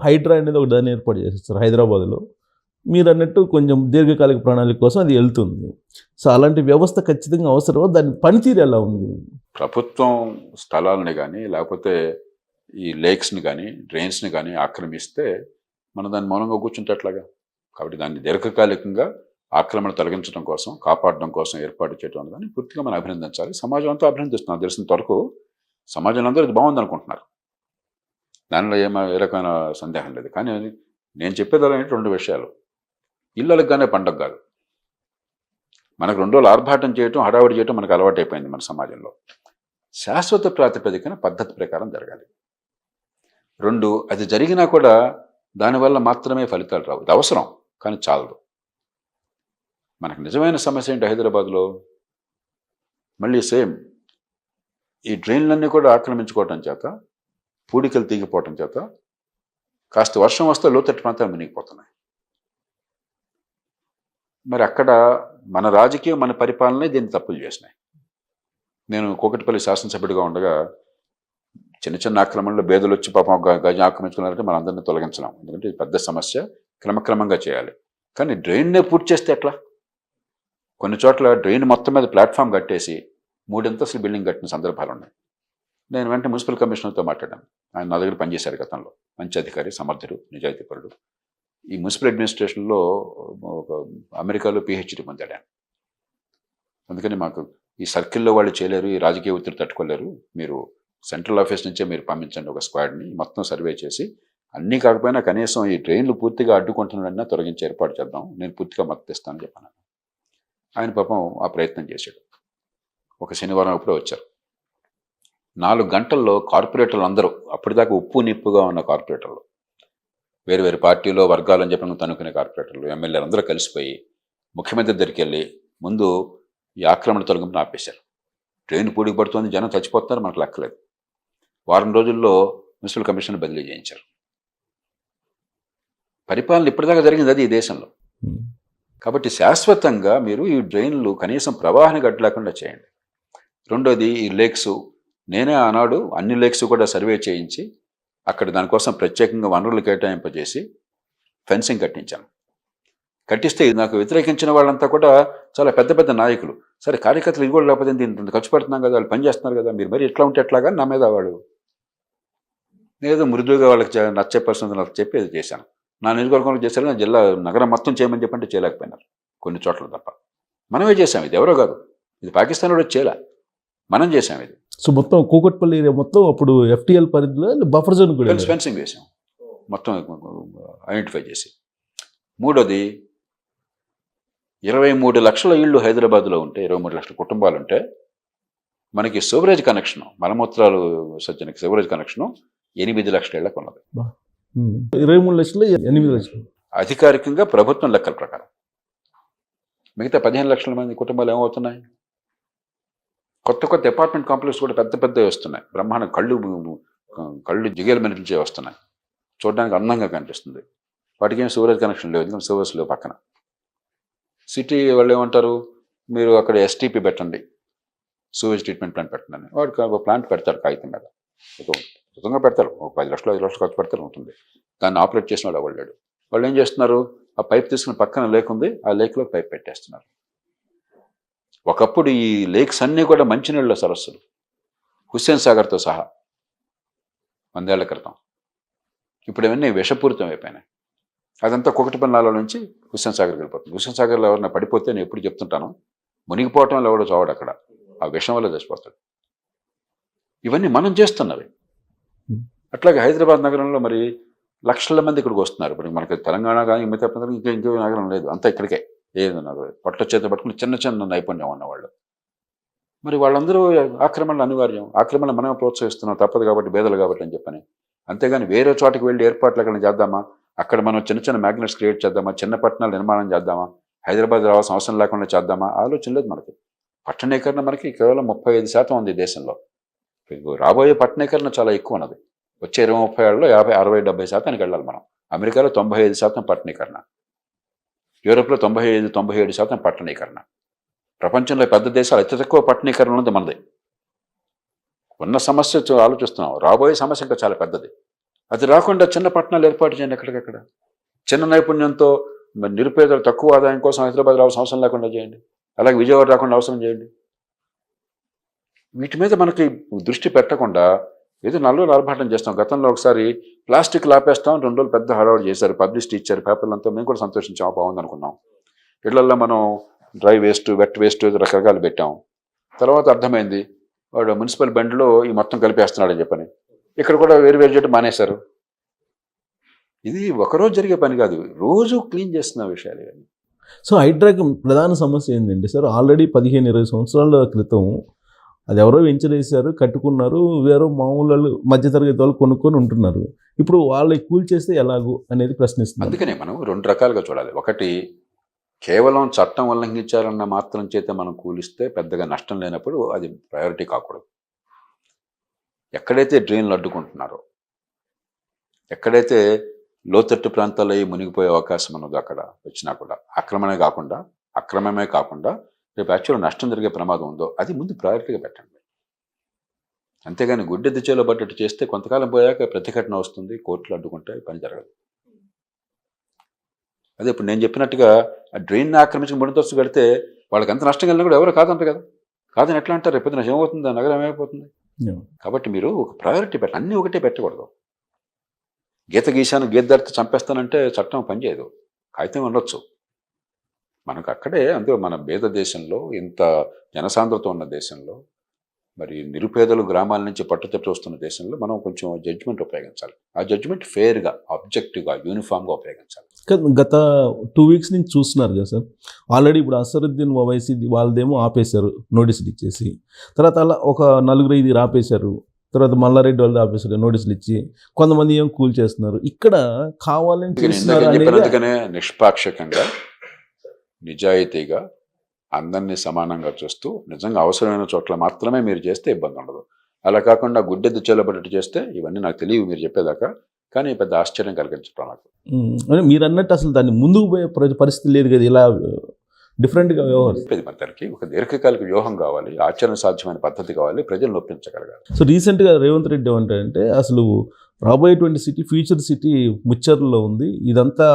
హైడ్రా అనేది ఒక దాన్ని ఏర్పాటు చేసేస్తారు హైదరాబాద్లో. మీరు అన్నట్టు కొంచెం దీర్ఘకాలిక ప్రణాళిక కోసం అది వెళ్తుంది. సో అలాంటి వ్యవస్థ ఖచ్చితంగా అవసరం. దాని పనితీరు ఎలా ఉంది? ప్రభుత్వం స్థలాలని కానీ లేకపోతే ఈ లేక్స్ని కానీ డ్రైన్స్ని కానీ ఆక్రమిస్తే మనం దాన్ని మౌనంగా కూర్చుంటే ఎట్లాగా? కాబట్టి దాన్ని దీర్ఘకాలికంగా ఆక్రమణ తొలగించడం కోసం, కాపాడడం కోసం ఏర్పాటు చేయడం అని దాన్ని పూర్తిగా మనం అభినందించాలి. సమాజం అంతా అభినందిస్తున్నాం. తెలిసినంత వరకు సమాజంలో అందరూ ఇది బాగుంది అనుకుంటున్నారు. దానిలో ఏ రకమైన సందేహం లేదు. కానీ నేను చెప్పేది అలాంటి 2 విషయాలు. ఇళ్ళకి కానీ పండగ కాదు. మనకు 2 రోజులు ఆర్భాటం చేయటం, హడావుడి చేయటం మనకు అలవాటు అయిపోయింది మన సమాజంలో. శాశ్వత ప్రాతిపదికన పద్ధతి ప్రకారం జరగాలి. 2 అది జరిగినా కూడా దానివల్ల మాత్రమే ఫలితాలు రావు. ఇది అవసరం, కానీ చాలదు. మనకు నిజమైన సమస్య ఏంటి హైదరాబాద్లో? మళ్ళీ సేమ్ ఈ డ్రైన్లన్నీ కూడా ఆక్రమించుకోవటం చేత, పూడికలు తీగిపోవటం చేత కాస్త వర్షం వస్తే లోతట్టు ప్రాంతాలు మునిగిపోతున్నాయి. మరి అక్కడ మన రాజకీయం, మన పరిపాలనే దీన్ని తప్పులు చేసినాయి. నేను కూకట్పల్లి శాసనసభ్యుడిగా ఉండగా చిన్న చిన్న ఆక్రమణలో బేదలు వచ్చి పాపం గజం ఆక్రమించుకున్నారంటే మన అందరినీ తొలగించలేం. ఎందుకంటే ఇది పెద్ద సమస్య, క్రమక్రమంగా చేయాలి. కానీ డ్రైన్నే పూర్తి చేస్తే ఎట్లా? కొన్ని చోట్ల డ్రైన్ మొత్తం మీద ప్లాట్ఫామ్ కట్టేసి 3 అంతస్తులు బిల్డింగ్ కట్టిన సందర్భాలు ఉన్నాయి. నేను వెంటనే మున్సిపల్ కమిషనర్తో మాట్లాడాను. ఆయన నా దగ్గర పనిచేశారు గతంలో. మంచి అధికారి, సమర్థుడు, నిజాయితీపరుడు. ఈ మున్సిపల్ అడ్మినిస్ట్రేషన్లో ఒక అమెరికాలో PhD పొందాడు ఆయన. అందుకని మాకు ఈ సర్కిల్లో వాళ్ళు చేయలేరు, ఈ రాజకీయ ఒత్తిడి తట్టుకోలేరు, మీరు సెంట్రల్ ఆఫీస్ నుంచే మీరు పంపించండి ఒక స్క్వాడ్ని, మొత్తం సర్వే చేసి అన్నీ కాకపోయినా కనీసం ఈ డ్రైన్లు పూర్తిగా అడ్డుకుంటున్నాడన్నా తొలగించి ఏర్పాటు చేద్దాం, నేను పూర్తిగా మద్దతు ఇస్తానని చెప్పాను. ఆయన పాపం ఆ ప్రయత్నం చేశాడు. ఒక శనివారం ఎప్పుడో వచ్చారు. 4 గంటల్లో కార్పొరేటర్లు అందరూ, అప్పటిదాకా ఉప్పు నిప్పుగా ఉన్న కార్పొరేటర్లు, వేరు వేరు పార్టీలో వర్గాలని చెప్పి తనుకునే కార్పొరేటర్లు, ఎమ్మెల్యేలు అందరూ కలిసిపోయి ముఖ్యమంత్రి దగ్గరికి వెళ్ళి ముందు ఈ ఆక్రమణ తొలగింపును ఆపేశారు. ట్రైన్ పూడికి పడుతుంది, జనం చచ్చిపోతున్నారు, మనకు లెక్కలేదు. వారం రోజుల్లో మున్సిపల్ కమిషనర్ బదిలీ చేయించారు. పరిపాలన ఇప్పటిదాకా జరిగింది అది ఈ దేశంలో. కాబట్టి శాశ్వతంగా మీరు ఈ డ్రైన్లు కనీసం ప్రవాహాన్ని గడ్డలేకుండా చేయండి. రెండోది ఈ లేక్స్, నేనే ఆనాడు అన్ని లేక్స్ కూడా సర్వే చేయించి అక్కడ దానికోసం ప్రత్యేకంగా వనరులు కేటాయింపజేసి ఫెన్సింగ్ కట్టించాను. కట్టిస్తే నాకు వ్యతిరేకించిన వాళ్ళంతా కూడా చాలా పెద్ద పెద్ద నాయకులు. సరే కార్యకర్తలు ఇది కూడా లేకపోతే దీన్ని ఖర్చు పెడుతున్నాం కదా, వాళ్ళు పనిచేస్తున్నారు కదా, మీరు మరి ఎట్లా ఉంటే ఎట్లాగా నా మీద వాడు ఏదో మృదువుగా వాళ్ళకి నచ్చే పర్సన్ నాకు చెప్పి అది చేశాను. నా నియోజకవర్గంలో చేశారు, నా జిల్లా నగరం మొత్తం చేయమని చెప్పంటే చేయలేకపోయినారు కొన్ని చోట్ల తప్ప. మనమే చేసాం, ఇది ఎవరో కాదు, ఇది పాకిస్తాన్ కూడా చేయలే, మనం చేసాం ఇది. సో మొత్తం కూకట్పల్లి ఏరియా మొత్తం అప్పుడు FTL పరిధిలో బఫర్ జోన్ కూడా ఫెన్సింగ్ వేసాం మొత్తం ఐడెంటిఫై చేసి. మూడోది 23 లక్షల ఇళ్ళు హైదరాబాద్లో ఉంటే, 23 లక్షల కుటుంబాలు ఉంటే మనకి సివరేజ్ కనెక్షన్, మలమూత్రాలు సజ్జనకి సివరేజ్ కనెక్షను 8 లక్షల ఇళ్లకు ఉన్నది. 23 లక్షలు 8 లక్షలు అధికారికంగా ప్రభుత్వం లెక్కల ప్రకారం. మిగతా 15 లక్షల మంది కుటుంబాలు ఏమవుతున్నాయి? కొత్త కొత్త అపార్ట్మెంట్ కాంప్లెక్స్ కూడా పెద్ద పెద్ద వస్తున్నాయి, బ్రహ్మాండ కళ్ళు జిగేలు మెనిపించే వస్తున్నాయి, చూడడానికి అందంగా కనిపిస్తుంది. వాటికి ఏం సివరేజ్ కనెక్షన్ లేవు, ఎందుకంటే సివర్స్ లేవు పక్కన. సిటీ వాళ్ళు ఏమంటారు, మీరు అక్కడ STP పెట్టండి, సూవేజ్ ట్రీట్మెంట్ ప్లాంట్ పెట్టండి. వాడికి ఒక ప్లాంట్ పెడతాడు కాగితం మీద, సుతంగా పెడతారు, ఒక 10 లక్షలు 5 లక్షలు ఖర్చు పెడతారు, ఉంటుంది. దాన్ని ఆపరేట్ చేసిన వాడు అవ్వలేడు. వాళ్ళు ఏం చేస్తున్నారు, ఆ పైప్ తీసుకుని పక్కన లేక్ ఉంది, ఆ లేక్లో పైప్ పెట్టేస్తున్నారు. ఒకప్పుడు ఈ లేక్స్ అన్నీ కూడా మంచినీళ్ళ సరస్సులు, హుస్సేన్ సాగర్తో సహా 100 ఏళ్ల క్రితం. ఇప్పుడు ఇవన్నీ విషపూరితం అయిపోయినాయి. అదంతా కూకట్పల్లి నాలా నుంచి హుస్సేన్ సాగర్కి వెళ్ళిపోతుంది. హుస్సేన్ సాగర్లో ఎవరైనా పడిపోతే నేను ఎప్పుడు చెప్తుంటాను, మునిగిపోవటంలో ఎవడో చావాడు అక్కడ, ఆ విషం వల్ల చచ్చిపోతాడు. ఇవన్నీ మనం చేస్తున్నవి. అట్లాగే హైదరాబాద్ నగరంలో మరి లక్షల మంది ఇక్కడికి వస్తున్నారు. ఇప్పుడు మనకి తెలంగాణ కానీ మిగతా ఇంకో నగరం లేదు, అంతా ఇక్కడికే. ఏదన్నా పొట్ట చేత పట్టుకుని చిన్న చిన్న నైపుణ్యం ఉన్నవాళ్ళు. మరి వాళ్ళందరూ ఆక్రమణలు అనివార్యం, ఆక్రమణ మనం ప్రోత్సహిస్తున్నాం, తప్పదు కాబట్టి, బేదలు కాబట్టి అని చెప్పని. అంతేగాని వేరే చోటకి వెళ్ళి ఏర్పాట్లు ఎక్కడ చేద్దామా, అక్కడ మనం చిన్న చిన్న మ్యాగ్నెట్స్ క్రియేట్ చేద్దామా, చిన్న పట్టణాలు నిర్మాణం చేద్దామా, హైదరాబాద్ రావాల్సిన అవసరం లేకుండా చేద్దామా, ఆలోచన లేదు మనకి. పట్టణీకరణ మనకి కేవలం 35% ఉంది దేశంలో. రాబోయే పట్టణీకరణ చాలా ఎక్కువ ఉన్నది. వచ్చే 20-30 ఏళ్ళలో 50, 60, 70% వెళ్ళాలి మనం. అమెరికాలో 95% పట్టణీకరణ, యూరోప్లో 95-97% పట్టణీకరణ. ప్రపంచంలో పెద్ద దేశాలు అతి తక్కువ పట్టణీకరణ ఉన్నది మనది. ఉన్న సమస్య ఆలోచిస్తున్నాం, రాబోయే సమస్య ఇంకా చాలా పెద్దది. అది రాకుండా చిన్న పట్టణాలు ఏర్పాటు చేయండి ఎక్కడికక్కడ. చిన్న నైపుణ్యంతో మరి నిరుపేదలు తక్కువ ఆదాయం కోసం హైదరాబాద్ రావాల్సిన అవసరం లేకుండా చేయండి. అలాగే విజయవాడ రాకుండా అవసరం చేయండి. వీటి మీద మనకి దృష్టి పెట్టకుండా ఏదో నల్లూరు ఆర్భాటం చేస్తాం. గతంలో ఒకసారి ప్లాస్టిక్ లాపేస్తాం, 2 రోజులు పెద్ద హడావుడి చేశారు, పబ్లిసిటీ ఇచ్చారు పేపర్లంతా. మేము కూడా సంతోషించాం, బాగుంది అనుకున్నాం. ఇళ్లల్లో మనం డ్రై వేస్ట్, వెట్ వేస్ట్ రకరకాలు పెట్టాం. తర్వాత అర్థమైంది వాడు మున్సిపల్ బండిలో ఈ మొత్తం కలిపేస్తున్నాడని చెప్పని. ఇక్కడ కూడా వేరు వేరు చేయడం మానేశారు. ఇది ఒకరోజు జరిగే పని కాదు, రోజు క్లీన్ చేస్తున్న విషయాలు ఇవన్నీ. సో హైడ్రాకి ప్రధాన సమస్య ఏంటంటే సార్, ఆల్రెడీ 15-20 సంవత్సరాల క్రితం అది ఎవరో వెంచర్ వేశారు, కట్టుకున్నారు, వేరే మామూలు వాళ్ళు మధ్యతరగతి వాళ్ళు కొనుక్కొని ఉంటున్నారు. ఇప్పుడు వాళ్ళు కూల్ చేస్తే ఎలాగూ అనేది ప్రశ్నిస్తున్నారు. అందుకనే మనం 2 రకాలుగా చూడాలి. ఒకటి, కేవలం చట్టం ఉల్లంఘించాలన్న మాత్రం చేత మనం కూలిస్తే పెద్దగా నష్టం లేనప్పుడు అది ప్రయారిటీ కాకూడదు. ఎక్కడైతే డ్రైన్లు అడ్డుకుంటున్నారో, ఎక్కడైతే లోతట్టు ప్రాంతాల్లో మునిగిపోయే అవకాశం ఉన్నదో అక్కడ వచ్చినా కూడా అక్రమమే కాకుండా రేపు యాక్చువల్ నష్టం జరిగే ప్రమాదం ఉందో అది ముందు ప్రయారిటీగా పెట్టండి. అంతేగాని గుడ్డెద్దు చేలో పడ్డట్టు చేస్తే కొంతకాలం పోయాక ప్రతిఘటన వస్తుంది, కోర్టులు అడ్డుకుంటే పని జరగదు. అదే ఇప్పుడు నేను చెప్పినట్టుగా ఆ డ్రైన్ ఆక్రమించిన ముడితోస్తు కడితే వాళ్ళకి ఎంత నష్టం కలిగినా కూడా ఎవరు కాదంటారు కదా. కాదని ఎట్లా అంటారు? రేపు నష్టం ఏమవుతుంది, నగరం ఏమైపోతుంది. కాబట్టి మీరు ఒక ప్రయారిటీ పెట్టండి, అన్నీ ఒకటే పెట్టకూడదు. గీత గీశాను, గీత దాటితే చంపేస్తానంటే చట్టం పనిచేయదు. కాగితం ఉండొచ్చు. మనకు అక్కడే అందులో మన పేద దేశంలో, ఇంత జనసాంద్రత ఉన్న దేశంలో, మరి నిరుపేదలు గ్రామాల నుంచి పట్టుతట్టు వస్తున్న దేశంలో మనం కొంచెం జడ్జిమెంట్ ఉపయోగించాలి. ఆ జడ్జిమెంట్ ఫెయిర్గా, ఆబ్జెక్టివ్గా, యూనిఫామ్గా ఉపయోగించాలి. గత 2 వీక్స్ నుంచి చూస్తున్నారు కదా సార్, ఆల్రెడీ ఇప్పుడు అసరుద్దీన్ ఓవైసీ వాళ్ళదేమో ఆపేశారు నోటీసులు ఇచ్చేసి, తర్వాత అలా ఒక 4-5 ఆపేశారు, తర్వాత మల్లారెడ్డి వాళ్ళు ఆపేశారు నోటీసులు ఇచ్చి, కొంతమంది ఏం కూల్ చేస్తున్నారు. ఇక్కడ కావాలని చెప్పినందుకనే నిష్పాక్షికంగా, నిజాయితీగా, అందరినీ సమానంగా చూస్తూ నిజంగా అవసరమైన చోట్ల మాత్రమే మీరు చేస్తే ఇబ్బంది ఉండదు. అలా కాకుండా గుడ్డెద్దు చెల్లబడ్డట్టు చేస్తే ఇవన్నీ నాకు తెలియవు మీరు చెప్పేదాకా, కానీ పెద్ద ఆశ్చర్యం కలిగించడం నాకు. మీరు అన్నట్టు అసలు దాన్ని ముందుకు పోయే పరిస్థితి లేదు కదా, ఇలా డిఫరెంట్గా వ్యవహరిస్తుంది. మరి దానికి ఒక దీర్ఘకాలిక వ్యూహం కావాలి, ఆచరణ సాధ్యమైన పద్ధతి కావాలి, ప్రజలను ఒప్పించగలగాలి. సో రీసెంట్గా రేవంత్ రెడ్డి ఏమంటారంటే అసలు రాబోయేటువంటి సిటీ ఫ్యూచర్ సిటీ ముచ్చర్లో ఉంది, ఇదంతా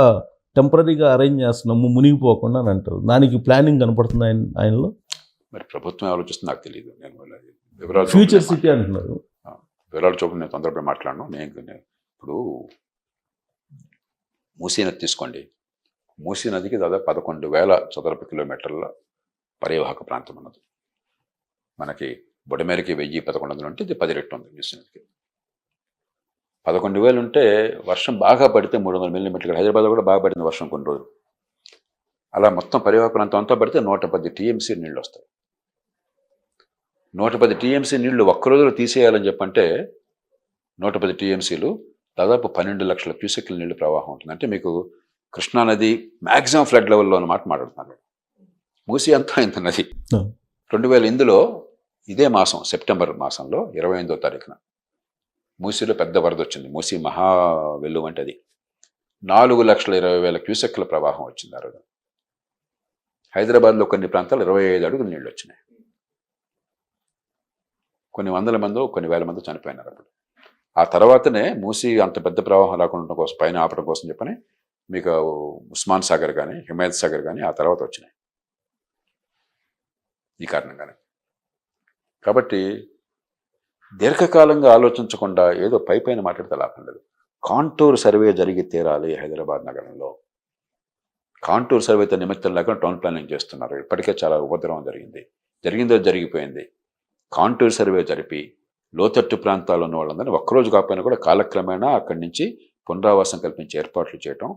టెంపరీగా అరేంజ్ చేస్తున్నాము మునిగిపోకుండా అని అంటారు. దానికి ప్లానింగ్ కనపడుతుంది ఆయనలో. మరి ప్రభుత్వం ఆలోచిస్తుంది నాకు తెలియదు. నేను వివరాలు ఫ్యూచర్ సిటీ అంటున్నారు. వివరాలు చూపుడు నేను తొందరపడి మాట్లాడను. నేను ఇప్పుడు మూసీ నది తీసుకోండి. మూసీ నదికి దాదాపు 11,000 చదరపు కిలోమీటర్ల పరివాహక ప్రాంతం ఉన్నది. మనకి బుడమేరకి 1000-1100 ఉంటే ఇది 10 రెట్లు ఉంది మూసీ నదికి. 11,000 ఉంటే వర్షం బాగా పడితే 300 మిల్లీమీటర్లు. హైదరాబాద్లో కూడా బాగా పడింది వర్షం కొన్ని రోజులు. అలా మొత్తం పరివాహక ప్రాంతం అంతా పడితే 110 టీఎంసీ నీళ్ళు వస్తాయి. 110 టీఎంసీ నీళ్లు ఒక్క రోజులో తీసేయాలని చెప్పంటే 110 టీఎంసీలు దాదాపు 12 లక్షల క్యూసెక్ల నీళ్లు ప్రవాహం ఉంటుంది. అంటే మీకు కృష్ణానది మ్యాక్సిమం ఫ్లడ్ లెవెల్లో అన్నమాట మాట్లాడుతున్నాను. మూసీ అంతా ఇంత నది. 2000 ఇందులో ఇదే మాసం సెప్టెంబర్ మాసంలో 25వ తారీఖున మూసీలో పెద్ద వరద వచ్చింది. మూసీ మహా వెల్లు అంటే అది 4,20,000 క్యూసెక్ల ప్రవాహం వచ్చింది ఆ రోజు. హైదరాబాద్లో కొన్ని ప్రాంతాలు 25 అడుగులు నీళ్ళు వచ్చినాయి. కొన్ని వందల మందో కొన్ని వేల మందో చనిపోయినారు అప్పుడు. ఆ తర్వాతనే మూసీ అంత పెద్ద ప్రవాహం రాకుండా కోసం పైన ఆపడం కోసం చెప్పని మీకు ఉస్మాన్ సాగర్ కానీ హిమాయత్ సాగర్ కానీ ఆ తర్వాత వచ్చినాయి ఈ కారణంగానే. కాబట్టి దీర్ఘకాలంగా ఆలోచించకుండా ఏదో పైన మాట్లాడితే లాభం లేదు. కాంటూర్ సర్వే జరిగి తీరాలి హైదరాబాద్ నగరంలో. కాంటూర్ సర్వేతో నిమిత్తం లేకుండా టౌన్ ప్లానింగ్ చేస్తున్నారు. ఇప్పటికే చాలా ఉపద్రవం జరిగిందో జరిగిపోయింది. కాంటూర్ సర్వే జరిపి లోతట్టు ప్రాంతాల్లో ఉన్న వాళ్ళందరినీ ఒక్కరోజు కాకపోయినా కూడా కాలక్రమేణా అక్కడి నుంచి పునరావాసం కల్పించే ఏర్పాట్లు చేయటం,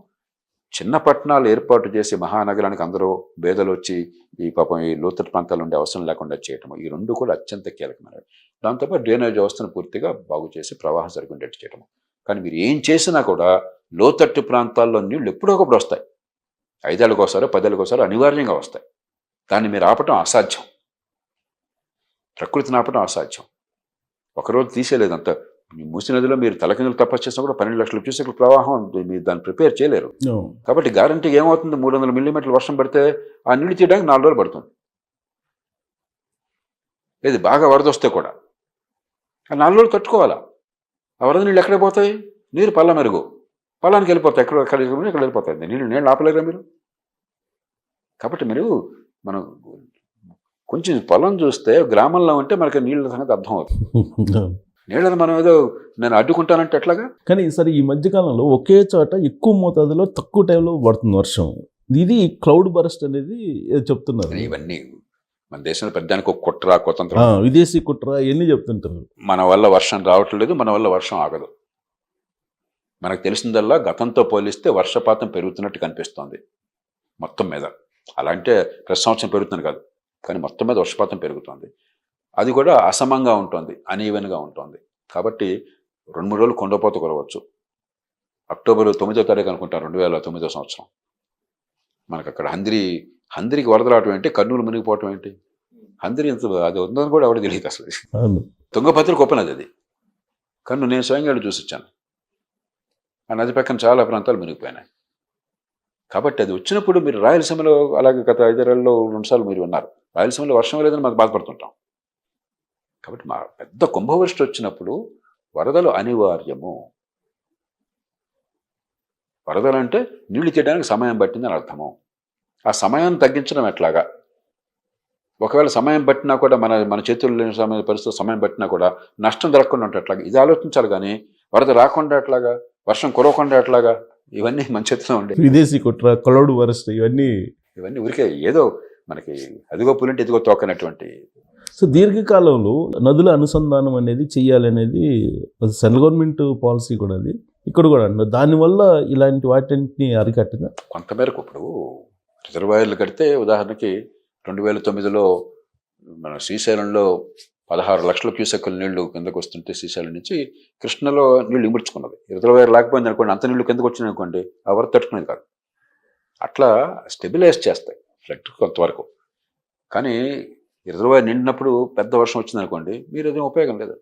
చిన్న పట్టణాలు ఏర్పాటు చేసి మహానగరానికి అందరూ పేదలు వచ్చి ఈ పాపం ఈ లోతట్టు ప్రాంతాలు ఉండే అవసరం లేకుండా చేయటం, ఈ రెండు కూడా అత్యంత కీలకమైనవి. దాంతోపాటు డ్రైనేజ్ వ్యవస్థను పూర్తిగా బాగు చేసి ప్రవాహం సరిగుండేట్టు చేయటం. కానీ మీరు ఏం చేసినా కూడా లోతట్టు ప్రాంతాల్లో నీళ్లు ఎప్పుడో ఒకప్పుడు వస్తాయి. 5 ఏళ్ళకోసారో 10 ఏళ్ళకోసారో అనివార్యంగా వస్తాయి. దాన్ని మీరు ఆపటం అసాధ్యం. ప్రకృతిని ఆపటం అసాధ్యం. ఒకరోజు తీసేయలేదు అంత. మూసీ నదిలో మీరు తలకిందులు తపస్సు చేసినా కూడా 12 లక్షల క్యూసెక్ల ప్రవాహం మీరు దాన్ని ప్రిపేర్ చేయలేరు. కాబట్టి గ్యారంటీగా ఏమవుతుంది, 300 మిల్లీమీటర్లు వర్షం పడితే ఆ నీళ్ళు తీయడానికి 4 రోజులు పడుతుంది. ఇది బాగా వరద వస్తే కూడా ఆ 4 రోజులు తట్టుకోవాలా. ఆ వరద నీళ్ళు ఎక్కడికి పోతాయి? నీరు పల్ల మెరుగు, పొలానికి వెళ్ళిపోతాయి, ఎక్కడ వెళ్ళిపోతాయి నీళ్ళు ఆపలేరా మీరు? కాబట్టి మీరు మనం కొంచెం పొలం చూస్తే గ్రామంలో ఉంటే మనకి నీళ్ళ సంగతి అర్థం అవుతుంది. నీళ్ళని మనం ఏదో నేను అడ్డుకుంటానంటే ఎట్లాగా? కానీ సరే ఈ మధ్యకాలంలో ఒకే చోట ఎక్కువ మోతాదులో తక్కువ టైంలో పడుతుంది వర్షం. ఇది క్లౌడ్ బరస్ట్ అనేది చెప్తున్నారు. ఇవన్నీ మన దేశంలో పెద్దానికి ఒక కుట్ర కుతంత్రం, విదేశీ కుట్ర ఇవన్నీ చెప్తుంటారు. మన వల్ల వర్షం రావట్లేదు, మన వల్ల వర్షం ఆగదు. మనకు తెలిసిందల్లా గతంతో పోలిస్తే వర్షపాతం పెరుగుతున్నట్టు కనిపిస్తోంది మొత్తం మీద. అలా అంటే ప్రతి సంవత్సరం పెరుగుతుంది కాదు, కానీ మొత్తం మీద వర్షపాతం పెరుగుతుంది. అది కూడా అసమంగా ఉంటుంది, అనీవెన్గా ఉంటుంది. కాబట్టి 2-3 రోజులు కొండపోత కురవచ్చు. అక్టోబర్ 9వ తారీఖు అనుకుంటాను 2009 సంవత్సరం మనకు అక్కడ హంద్రికి వరద రావటం ఏంటి, కర్నూలు మునిగిపోవటం ఏంటి, హంద్రి ఎంత అది ఉందని కూడా ఎవరికి తెలియదు అసలు. తుంగభద్రకు ఉపనది అది. కర్నూలు నేను స్వయంగా చూసి వచ్చాను. ఆ నది పక్కన చాలా ప్రాంతాలు మునిగిపోయినాయి. కాబట్టి అది వచ్చినప్పుడు మీరు రాయలసీమలో అలాగే గత 5 ఏళ్లలో 2 సార్లు మీరు ఉన్నారు, రాయలసీమలో వర్షం లేదని మనకు బాధపడుతుంటాం. కాబట్టి మా పెద్ద కుంభవృష్టి వచ్చినప్పుడు వరదలు అనివార్యము. వరదలు అంటే నీళ్లు తీయడానికి సమయం పట్టిందని అర్థము. ఆ సమయాన్ని తగ్గించడం ఎట్లాగా? ఒకవేళ సమయం పట్టినా కూడా మన చేతుల్లో లేని పరిస్థితి సమయం పట్టినా కూడా నష్టం జరగకుండా ఉంటే ఎట్లాగా? ఇది ఆలోచించాలి. కానీ వరద రాకుండా ఎట్లాగా, వర్షం కురవకుండా ఎట్లాగా? ఇవన్నీ మన చేతిలో ఉండే. విదేశీ కుట్ర, క్లౌడ్ బరస్ట్ ఇవన్నీ ఊరికే ఏదో మనకి అదిగో పులింటి ఇదిగో తోకనటువంటి. సో దీర్ఘకాలంలో నదుల అనుసంధానం అనేది చెయ్యాలనేది సెంట్రల్ గవర్నమెంట్ పాలసీ కూడా. అది ఇక్కడ కూడా అంటారు. దానివల్ల ఇలాంటి వాటిని అరికట్టిన కొంతమేరకు ఇప్పుడు రిజర్వాయర్లు కడితే ఉదాహరణకి 2009లో మన శ్రీశైలంలో 16 లక్షల క్యూసెక్కుల నీళ్లు కిందకు వస్తుంటే శ్రీశైలం నుంచి కృష్ణలో నీళ్లు ఇముడ్చుకున్నది. రిజర్వాయర్ లేకపోయింది అనుకోండి, అంత నీళ్లు కిందకు వచ్చినాయి అనుకోండి, ఆ వరద తట్టుకునేది కాదు. అట్లా స్టెబిలైజ్ చేస్తాయి ఫ్లడ్ కొంతవరకు. కానీ రిజర్వాయర్ నిండినప్పుడు పెద్ద వర్షం వచ్చిందనుకోండి, మీరు అదేం ఉపయోగం లేదు.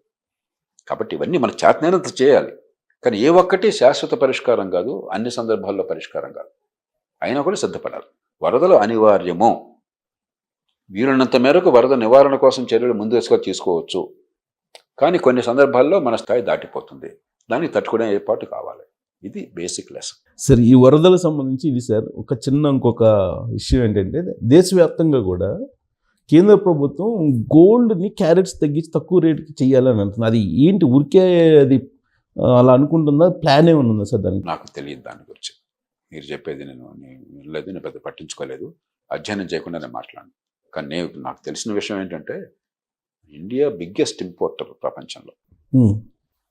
కాబట్టి ఇవన్నీ మన చేతనైనంత చేయాలి. కానీ ఏ ఒక్కటి శాశ్వత పరిష్కారం కాదు, అన్ని సందర్భాల్లో పరిష్కారం కాదు. అయినా కూడా సిద్ధపడాలి. వరదలు అనివార్యము. వీలున్నంత మేరకు వరద నివారణ కోసం చర్యలు ముందుగా తీసుకోవచ్చు. కానీ కొన్ని సందర్భాల్లో మన స్థాయి దాటిపోతుంది, దానికి తట్టుకునే ఏర్పాటు కావాలి. ఇది బేసిక్ లెసన్. సార్ ఈ వరదలకు సంబంధించి ఇది సార్ ఒక చిన్న ఇంకొక ఇష్యూ ఏంటంటే, దేశవ్యాప్తంగా కూడా కేంద్ర ప్రభుత్వం గోల్డ్ని క్యారెట్స్ తగ్గించి తక్కువ రేటుకి చేయాలని అంటుంది. అది ఏంటి, ఊరికే అది అలా అనుకుంటుందా, ప్లాన్ ఏమైనా ఉందా సార్ దానికి? నాకు తెలియదు దాని గురించి. మీరు చెప్పేది నేను వినలేదు, నేను పెద్ద పట్టించుకోలేదు, అధ్యయనం చేయకుండా నేను మాట్లాడను. కానీ నాకు తెలిసిన విషయం ఏంటంటే, ఇండియా బిగ్గెస్ట్ ఇంపోర్టర్ ప్రపంచంలో.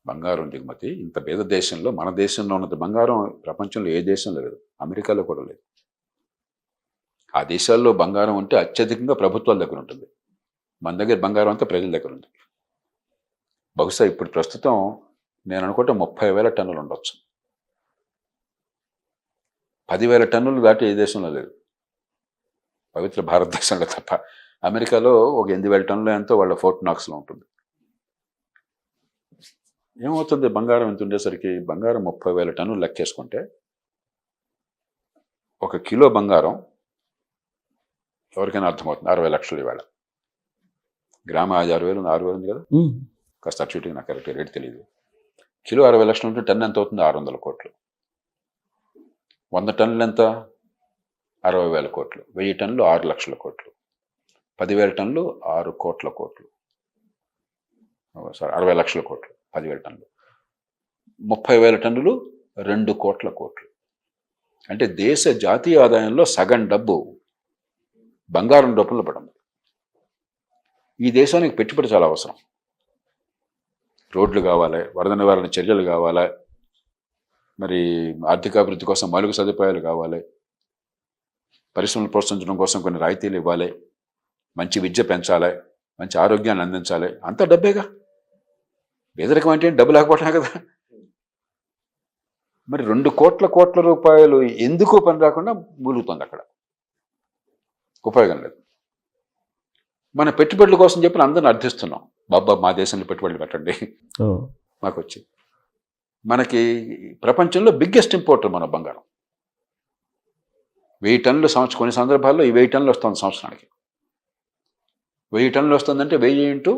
బంగారం దిగుమతి ఇంత పేద దేశంలో, మన దేశంలో ఉన్నంత బంగారం ప్రపంచంలో ఏ దేశంలో లేదు, అమెరికాలో కూడా లేదు. ఆ దేశాల్లో బంగారం ఉంటే అత్యధికంగా ప్రభుత్వాల దగ్గర ఉంటుంది, మన దగ్గర బంగారం అంతా ప్రజల దగ్గర ఉంది. బహుశా ఇప్పుడు ప్రస్తుతం నేను అనుకుంటే 30,000 టన్నులు ఉండొచ్చు. 10,000 టన్నులు దాటి ఏ దేశంలో లేదు, పవిత్ర భారతదేశంలో తప్ప. అమెరికాలో ఒక 8,000 టన్నులు ఎంతో వాళ్ళ ఫోర్ట్ నాక్స్లో ఉంటుంది. ఏమవుతుంది బంగారం ఎంత ఉండేసరికి? బంగారం 30,000 టన్నులు లెక్కేసుకుంటే 1 కిలో బంగారం ఎవరికైనా అర్థమవుతుంది, 60 లక్షలు. ఇవాళ గ్రామ 6,000 ఉంది కదా, కాస్త అటు ఇటుగా నాకు కరెక్ట్ రేట్ తెలియదు. కిలో 60 లక్షలు ఉంటే టన్ను ఎంత అవుతుంది? 600 కోట్లు. 100 టన్నులు ఎంత? 60,000 కోట్లు. 1000 టన్నులు 6 లక్షల కోట్లు. 10,000 టన్నులు 6 కోట్ల కోట్లు. సారీ, 60 లక్షల కోట్లు. 10,000 టన్నులు 30,000 టన్నులు 2 కోట్ల కోట్లు. అంటే దేశ జాతీయ ఆదాయంలో సగం డబ్బు బంగారం రూపంలో పడింది. ఈ దేశానికి పెట్టుబడి చాలా అవసరం. రోడ్లు కావాలి, వరద నివారణ చర్యలు కావాలి, మరి ఆర్థికాభివృద్ధి కోసం మౌలిక సదుపాయాలు కావాలి, పరిశ్రమలు ప్రోత్సహించడం కోసం కొన్ని రాయితీలు ఇవ్వాలి, మంచి విద్య పెంచాలి, మంచి ఆరోగ్యాన్ని అందించాలి. అంత డబ్బేగా. పేదరికం అంటే డబ్బు లేకపోవటమే కదా. మరి 2 కోట్ల రూపాయలు ఎందుకు పని రాకుండా మూలుగుతుంది అక్కడ, ఉపయోగం లేదు. మన పెట్టుబడుల కోసం చెప్పిన అందరిని అర్థిస్తున్నాం, బాబా మా దేశంలో పెట్టుబడులు పెట్టండి మాకు వచ్చి. మనకి ప్రపంచంలో బిగ్గెస్ట్ ఇంపోర్టర్ మన బంగారం. 1000 టన్నులు సంవత్సరం, కొన్ని సందర్భాల్లో ఈ 1000 టన్నులు వస్తుంది సంవత్సరానికి. 1000 టన్నులు వస్తుందంటే 1000 ×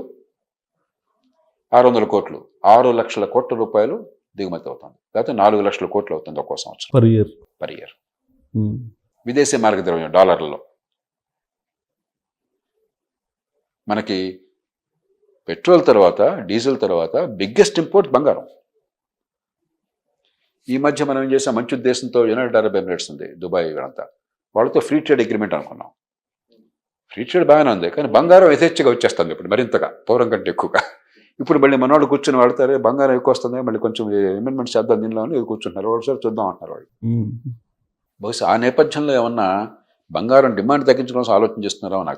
600 కోట్లు, 6 లక్షల కోట్ల రూపాయలు దిగుమతి అవుతుంది. లేకపోతే 4 లక్షల కోట్లు అవుతుంది ఒక్కో సంవత్సరం పర్ ఇయర్. Per year. విదేశీ మార్గద్రవ్యం డాలర్లలో. మనకి పెట్రోల్ తర్వాత డీజిల్ తర్వాత బిగ్గెస్ట్ ఇంపోర్ట్ బంగారం. ఈ మధ్య మనం ఏం చేసాం, మంచి ఉద్దేశంతో యునైటెడ్ అరబ్ ఎమిరేట్స్ ఉంది, దుబాయ్, ఇవంతా, వాళ్ళతో ఫ్రీ ట్రేడ్ అగ్రిమెంట్ అనుకున్నాం. ఫ్రీ ట్రేడ్ బాగానే ఉంది, కానీ బంగారం యథేచ్ఛగా వచ్చేస్తుంది ఇప్పుడు, మరింతగా పూర్వం కంటే ఎక్కువగా. ఇప్పుడు మళ్ళీ మనవాళ్ళు కూర్చొని వాడతారు, బంగారం ఎక్కువ వస్తుంది, మళ్ళీ కొంచెం అమెండ్మెంట్స్ చేద్దాం దీనిలో అని కూర్చుంటున్నారు. ఒకసారి చూద్దాం అంటున్నారు వాళ్ళు. బహుశా ఆ నేపథ్యంలో ఏమన్నా బంగారం డిమాండ్ తగ్గించుకోవాల్సిన ఆలోచన చేస్తున్నారో నాకు